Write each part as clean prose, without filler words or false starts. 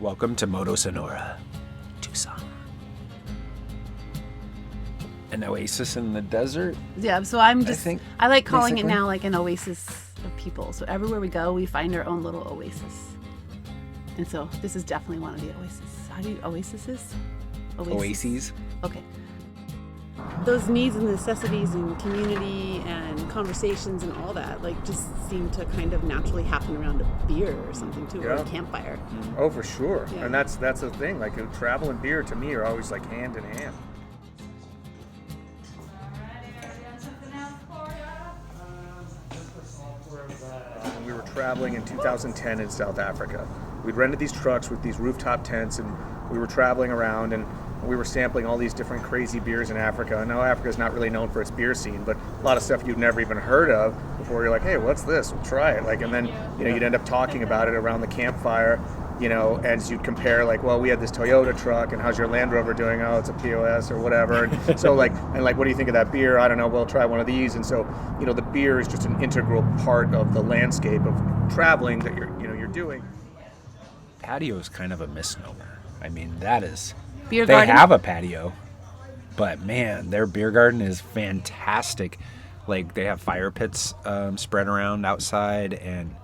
Welcome to Moto Sonora, Tucson. An oasis in the desert? Yeah, so I like calling basically. it now like an oasis of people. So everywhere we go, we find our own little oasis. And so this is definitely one of the oases. How do you, oases? Oases? Okay. Those needs and necessities and community and conversations and all that, like, just seem to kind of naturally happen around a beer or something too, or a campfire. Oh, for sure. Yeah. And that's the thing. Like, travel and beer to me are always like hand in hand. When we were traveling in 2010 in South Africa, we'd rented these trucks with these rooftop tents, and we were traveling around, and we were sampling all these different crazy beers in Africa. I know Africa is not really known for its beer scene, but a lot of stuff you've never even heard of before. You're like, hey, what's this? We'll try it. Like, and then you'd end up talking about it around the campfire. As you'd compare, like, well, we had this Toyota truck, and how's your Land Rover doing? Oh, it's a POS or whatever. And so, what do you think of that beer? I don't know. We'll try one of these. And so, the beer is just an integral part of the landscape of traveling that you're doing. Patio is kind of a misnomer. I mean, that is... Beer they garden? have a patio, but man, their beer garden is fantastic. Like, they have fire pits spread around outside, and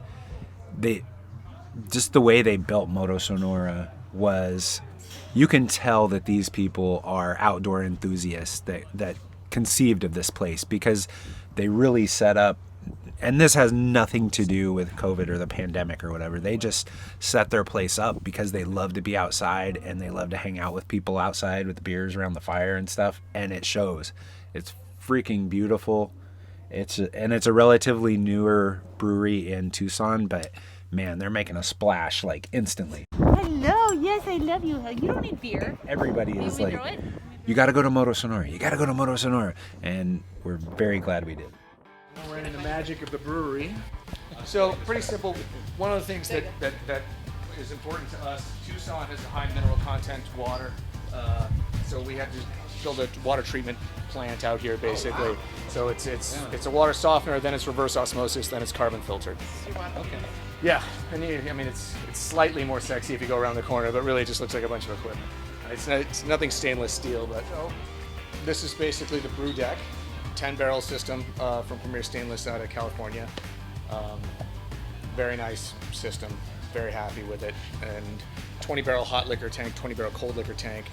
just the way they built Moto Sonora was, you can tell that these people are outdoor enthusiasts that conceived of this place, because they really set up, and this has nothing to do with COVID or the pandemic or whatever. They just set their place up because they love to be outside, and they love to hang out with people outside with beers around the fire and stuff, and it shows. It's freaking beautiful. It's a relatively newer brewery in Tucson, but man, they're making a splash like instantly. Hello, yes, I love you. You don't need beer. Everybody is You like, throw it? you got to go to Moto Sonora. You got to go to Moto Sonora. And we're very glad we did. We're in the magic of the brewery. So, pretty simple. One of the things that is important to us, Tucson has a high mineral content water. So we had to build a water treatment plant out here, basically. Oh, wow. So it's a water softener, then it's reverse osmosis, then it's carbon filtered. Okay. Yeah, and it's slightly more sexy if you go around the corner, but really it just looks like a bunch of equipment. It's nothing stainless steel, but this is basically the brew deck, 10-barrel system from Premier Stainless out of California. Very nice system, very happy with it, and 20-barrel hot liquor tank, 20-barrel cold liquor tank,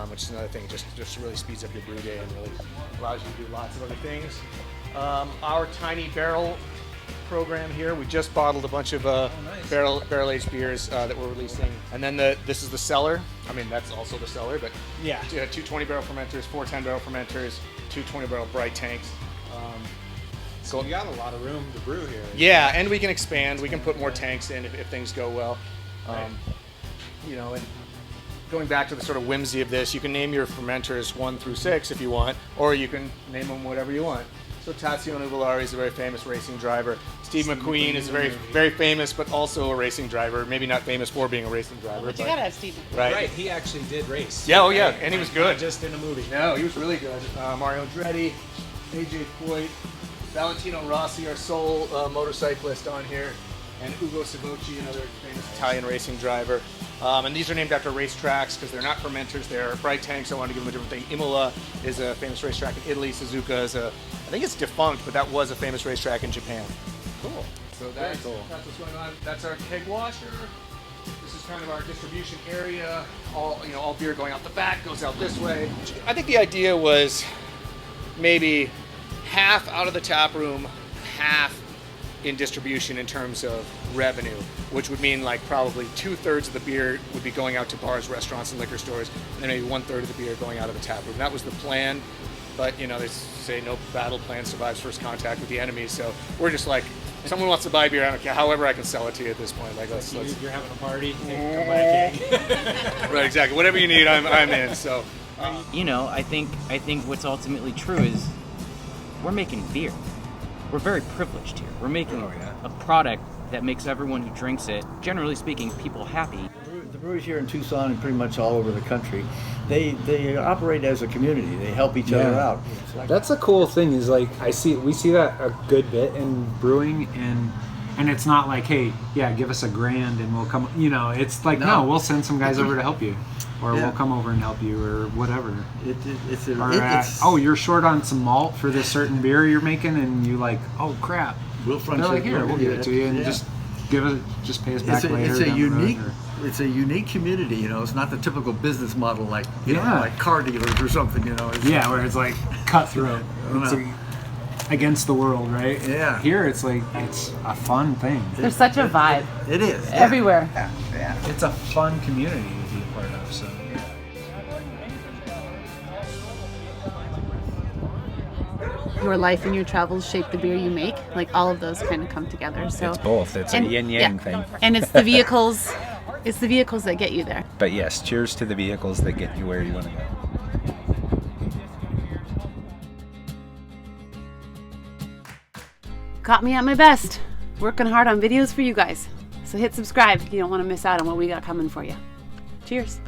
which is another thing, just really speeds up your brew day and really allows you to do lots of other things. Our tiny barrel program here, we just bottled a bunch of nice. barrel aged beers that we're releasing, and then this is the cellar. I mean, that's also the cellar, but Yeah. two 20-barrel fermenters, 4 10-barrel fermenters, 2 20-barrel bright tanks. So you got a lot of room to brew here. Yeah, and we can expand. We can put more tanks in if things go well. And going back to the sort of whimsy of this, you can name your fermenters 1 through 6 if you want, or you can name them whatever you want. So Tazio Nuvolari is a very famous racing driver. Steve McQueen is very, very famous, but also a racing driver. Maybe not famous for being a racing driver. But you gotta have Steve. Right, he actually did race. Yeah, and he was good. Not just in a movie. No, he was really good. Mario Andretti, AJ Foyt, Valentino Rossi, our sole motorcyclist on here, and Ugo Savocci, another famous Italian racing driver. And these are named after racetracks because they're not fermenters, they're bright tanks. I wanted to give them a different thing. Imola is a famous racetrack in Italy. Suzuka is I think it's defunct, but that was a famous racetrack in Japan. Cool. So that's what's going on. That's our keg washer. This is kind of our distribution area. All beer going out the back goes out this way. I think the idea was maybe half out of the tap room, half in distribution in terms of revenue, which would mean like probably 2/3 of the beer would be going out to bars, restaurants, and liquor stores, and then maybe 1/3 of the beer going out of the tap room. That was the plan, but they say no battle plan survives first contact with the enemy, so we're just like, someone wants to buy beer, I don't care, however I can sell it to you at this point. Like, let's You're having a party, hey, come buy a keg. right, exactly. Whatever you need, I'm in. So, I think what's ultimately true is we're making beer. We're very privileged here. We're making a product that makes everyone who drinks it, generally speaking, people happy. The breweries here in Tucson and pretty much all over the country, they operate as a community. They help each other out. That's a cool thing. Is like we see that a good bit in brewing, and And it's not like, hey, yeah, give us $1,000 and we'll come. You know, it's like, No. no, we'll send some guys over to help you, or Yeah. we'll come over and help you, or whatever. It's Oh, you're short on some malt for this certain beer you're making, and you like, oh crap. we'll front They're you. like, here, we'll give it to you, and Yeah. just pay us back It's later. it's a down the road, unique. or- It's a unique community, you know. It's not the typical business model like Yeah. like car dealers or something, you know. It's, Yeah, where it's like cutthroat. It's No. like against the world, right? Yeah. Here it's like it's a fun thing. There's such a vibe It is everywhere. Yeah. It's a fun community to be a part of. So Your life and your travels shape the beer you make. Like all of those kind of come together. So it's both. It's a yin yang thing. And it's the vehicles. It's the vehicles that get you there. But yes, cheers to the vehicles that get you where you want to go. Got me at my best. Working hard on videos for you guys. So hit subscribe if you don't want to miss out on what we got coming for you. Cheers.